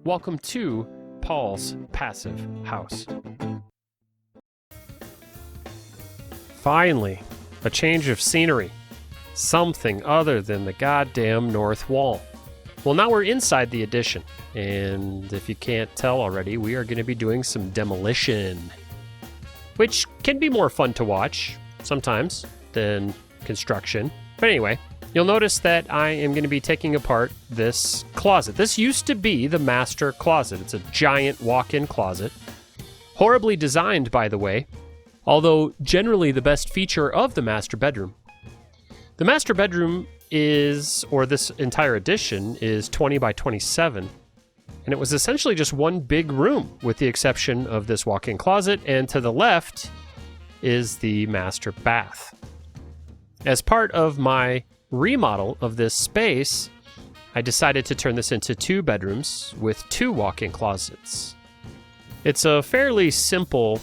Welcome to Paul's Passive House. Finally, a change of scenery. Something other than the goddamn north wall. Well, now we're inside the addition, and if you can't tell already, we are going to be doing some demolition, which can be more fun to watch sometimes than construction. But anyway, you'll notice that I am going to be taking apart this closet. This used to be the master closet. It's a giant walk-in closet. Horribly designed, by the way, although generally the best feature of the master bedroom. The master bedroom is, or this entire addition, is 20 by 27. And it was essentially just one big room, with the exception of this walk-in closet, and to the left is the master bath. As part of my remodel of this space, I decided to turn this into 2 bedrooms with 2 walk-in closets. It's a fairly simple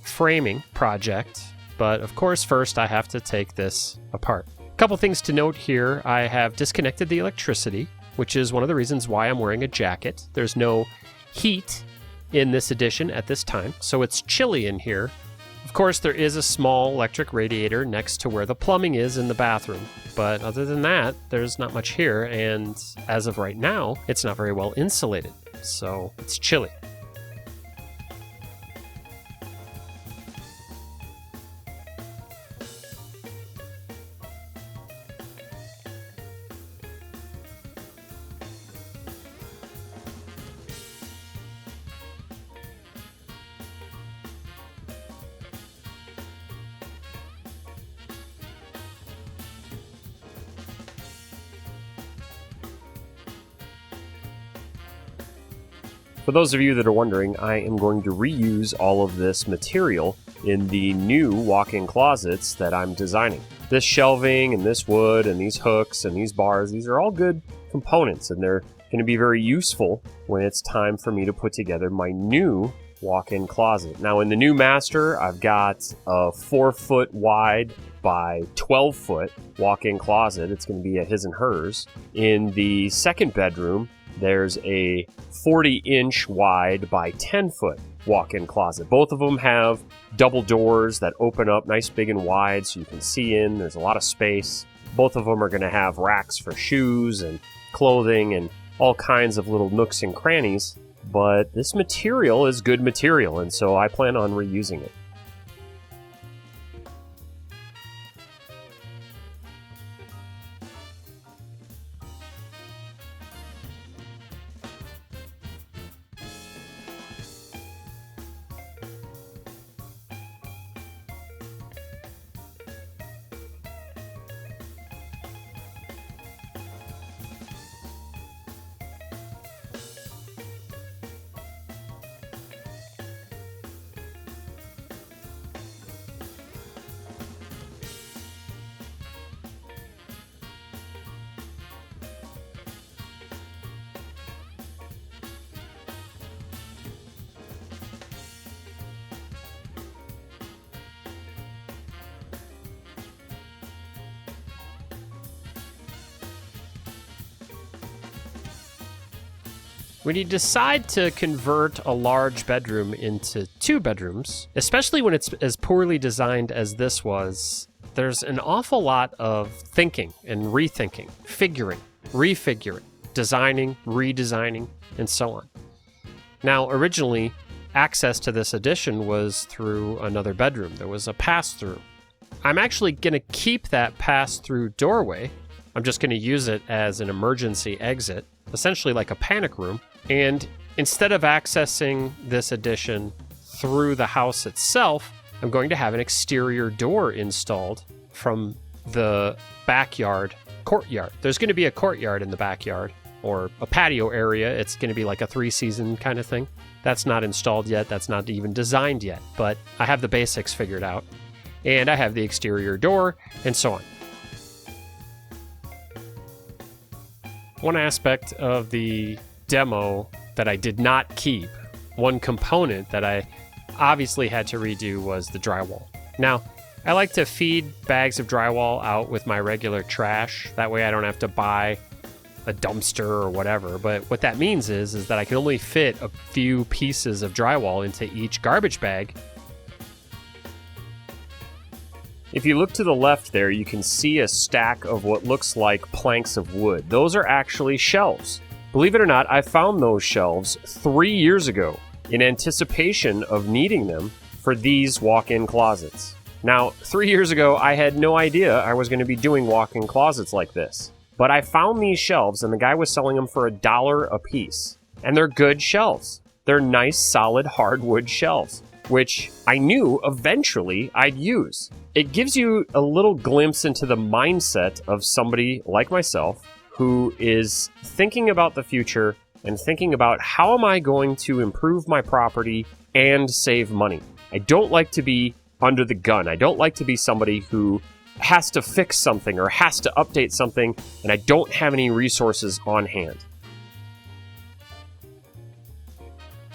framing project, but of course first I have to take this apart. A couple things to note here. I have disconnected the electricity, which is one of the reasons why I'm wearing a jacket. There's no heat in this addition at this time, so it's chilly in here. Of course, there is a small electric radiator next to where the plumbing is in the bathroom. But other than that, there's not much here, and as of right now, it's not very well insulated, so it's chilly. For those of you that are wondering, I am going to reuse all of this material in the new walk-in closets that I'm designing. This shelving and this wood and these hooks and these bars, these are all good components, and they're going to be very useful when it's time for me to put together my new walk-in closet. Now in the new master, I've got a 4-foot wide by 12-foot walk-in closet. It's going to be a his and hers. In the second bedroom, there's a 40-inch wide by 10-foot walk-in closet. Both of them have double doors that open up nice big and wide so you can see in. There's a lot of space. Both of them are going to have racks for shoes and clothing and all kinds of little nooks and crannies. But this material is good material, and so I plan on reusing it. When you decide to convert a large bedroom into 2 bedrooms, especially when it's as poorly designed as this was, there's an awful lot of thinking and rethinking, figuring, refiguring, designing, redesigning, and so on. Now, originally, access to this addition was through another bedroom. There was a pass-through. I'm actually going to keep that pass-through doorway. I'm just going to use it as an emergency exit, essentially like a panic room. And instead of accessing this addition through the house itself, I'm going to have an exterior door installed from the backyard courtyard. There's going to be a courtyard in the backyard, or a patio area. It's going to be like a 3-season kind of thing. That's not installed yet. That's not even designed yet, but I have the basics figured out. And I have the exterior door and so on. One aspect of the demo that I did not keep, one component that I obviously had to redo, was the drywall. Now, I like to feed bags of drywall out with my regular trash. That way I don't have to buy a dumpster or whatever. But what that means is that I can only fit a few pieces of drywall into each garbage bag. If you look to the left there, you can see a stack of what looks like planks of wood. Those are actually shelves. Believe it or not, I found those shelves 3 years ago in anticipation of needing them for these walk-in closets. Now, 3 years ago, I had no idea I was going to be doing walk-in closets like this. But I found these shelves, and the guy was selling them for $1 a piece. And they're good shelves. They're nice, solid, hardwood shelves, which I knew eventually I'd use. It gives you a little glimpse into the mindset of somebody like myself who is thinking about the future and thinking about how am I going to improve my property and save money. I don't like to be under the gun. I don't like to be somebody who has to fix something or has to update something and I don't have any resources on hand.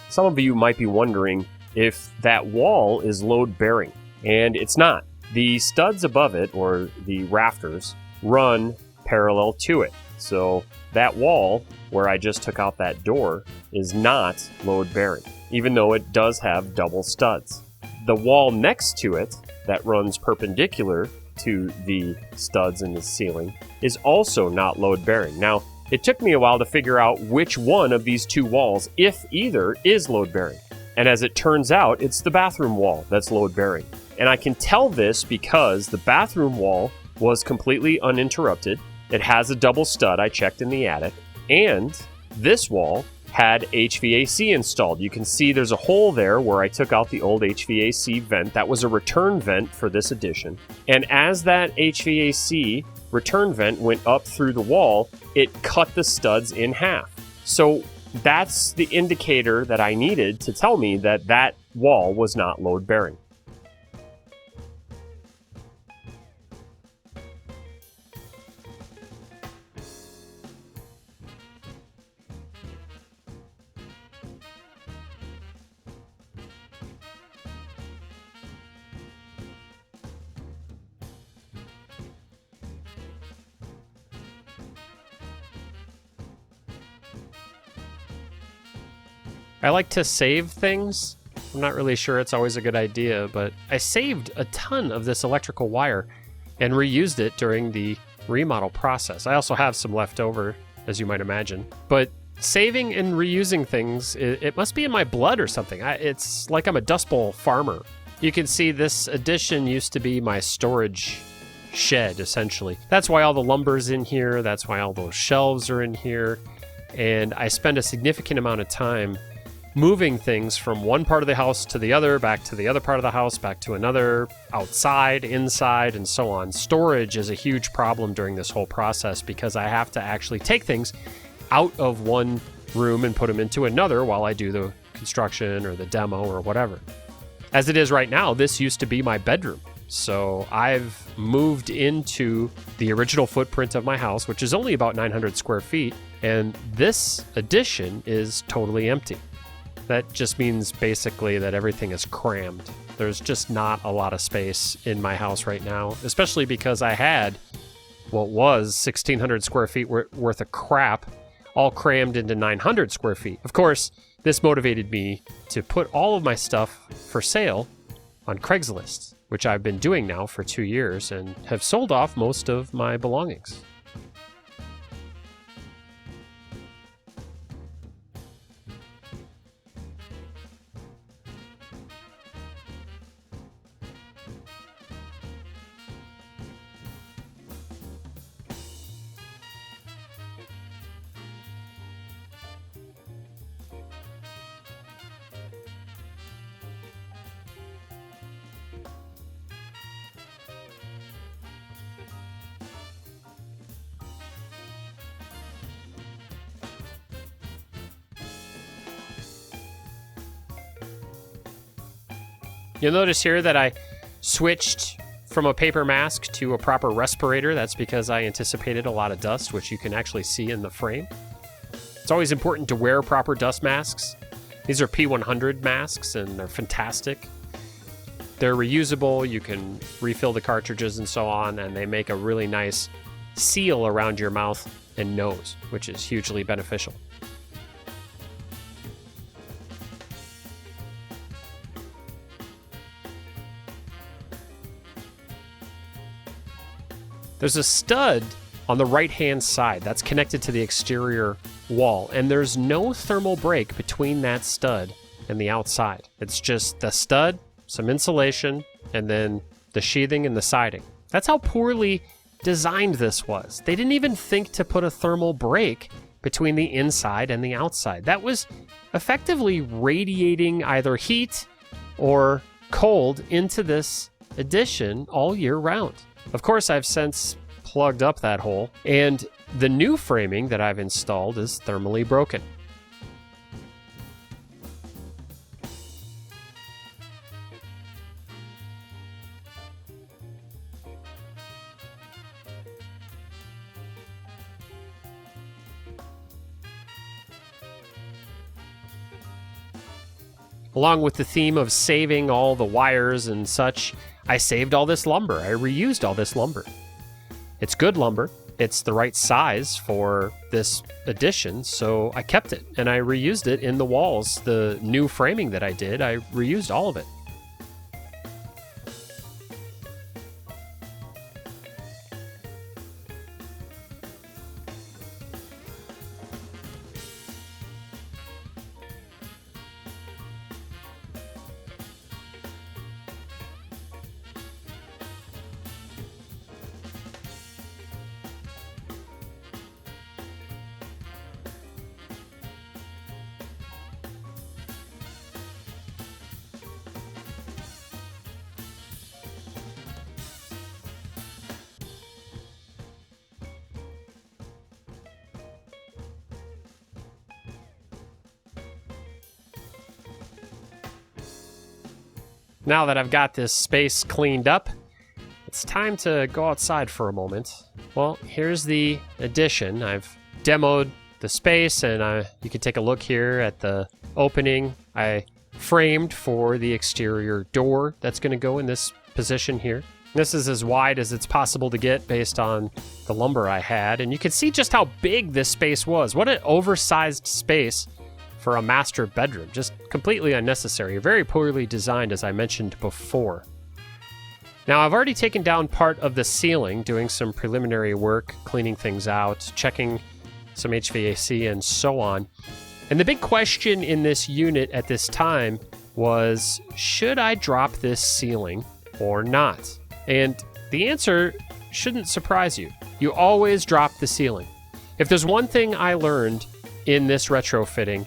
Some of you might be wondering if that wall is load bearing, and it's not. The studs above it, or the rafters, run parallel to it. So that wall, where I just took out that door, is not load bearing, even though it does have double studs. The wall next to it, that runs perpendicular to the studs in the ceiling, is also not load bearing. Now, it took me a while to figure out which one of these two walls, if either, is load bearing. And as it turns out, it's the bathroom wall that's load bearing. And I can tell this because the bathroom wall was completely uninterrupted. It has a double stud, I checked in the attic. And this wall had HVAC installed. You can see there's a hole there where I took out the old HVAC vent. That was a return vent for this addition. And as that HVAC return vent went up through the wall, it cut the studs in half. So that's the indicator that I needed to tell me that that wall was not load bearing. I like to save things. I'm not really sure it's always a good idea, but I saved a ton of this electrical wire and reused it during the remodel process. I also have some left over, as you might imagine. But saving and reusing things, it must be in my blood or something. It's like I'm a Dust Bowl farmer. You can see this addition used to be my storage shed, essentially. That's why all the lumber's in here. That's why all those shelves are in here. And I spend a significant amount of time moving things from one part of the house to the other, back to the other part of the house, back to another, outside, inside, and so on. Storage is a huge problem during this whole process because I have to actually take things out of one room and put them into another while I do the construction or the demo or whatever. As it is right now, this used to be my bedroom. So I've moved into the original footprint of my house, which is only about 900 square feet, and this addition is totally empty. That just means basically that everything is crammed. There's just not a lot of space in my house right now, especially because I had what was 1,600 square feet worth of crap all crammed into 900 square feet. Of course, this motivated me to put all of my stuff for sale on Craigslist, which I've been doing now for 2 years and have sold off most of my belongings. You'll notice here that I switched from a paper mask to a proper respirator. That's because I anticipated a lot of dust, which you can actually see in the frame. It's always important to wear proper dust masks. These are P100 masks, and they're fantastic. They're reusable. You can refill the cartridges and so on, and they make a really nice seal around your mouth and knows, which is hugely beneficial. There's a stud on the right-hand side that's connected to the exterior wall, and there's no thermal break between that stud and the outside. It's just the stud, some insulation, and then the sheathing and the siding. That's how poorly designed this was. They didn't even think to put a thermal break between the inside and the outside. That was effectively radiating either heat or cold into this addition all year round. Of course, I've since plugged up that hole, and the new framing that I've installed is thermally broken. Along with the theme of saving all the wires and such, I saved all this lumber. I reused all this lumber. It's good lumber. It's the right size for this addition, so I kept it and I reused it in the walls. The new framing that I did, I reused all of it. Now that I've got this space cleaned up, it's time to go outside for a moment. Well, here's the addition. I've demoed the space, and you can take a look here at the opening I framed for the exterior door that's going to go in this position here. This is as wide as it's possible to get based on the lumber I had, and you can see just how big this space was. What an oversized space for a master bedroom. Just completely unnecessary. Very poorly designed, as I mentioned before. Now, I've already taken down part of the ceiling, doing some preliminary work, cleaning things out, checking some HVAC and so on. And the big question in this unit at this time was, should I drop this ceiling or not? And the answer shouldn't surprise you. You always drop the ceiling. If there's one thing I learned in this retrofitting,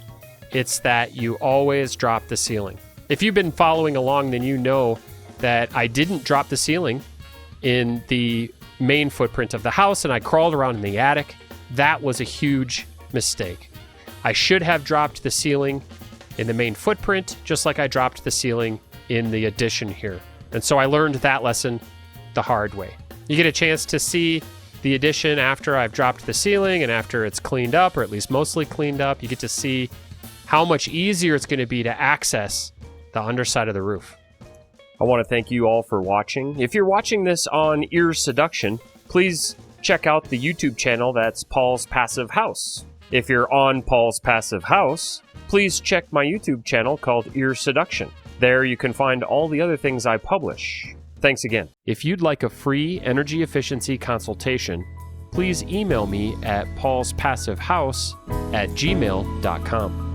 it's that you always drop the ceiling. If you've been following along, then you know that I didn't drop the ceiling in the main footprint of the house, and I crawled around in the attic. That was a huge mistake. I should have dropped the ceiling in the main footprint, just like I dropped the ceiling in the addition here. And so I learned that lesson the hard way. You get a chance to see the addition after I've dropped the ceiling and after it's cleaned up, or at least mostly cleaned up. You get to see how much easier it's going to be to access the underside of the roof. I want to thank you all for watching. If you're watching this on Ear Seduction, please check out the YouTube channel that's Paul's Passive House. If you're on Paul's Passive House, please check my YouTube channel called Ear Seduction. There you can find all the other things I publish. Thanks again. If you'd like a free energy efficiency consultation, please email me at paulspassivehouse@gmail.com.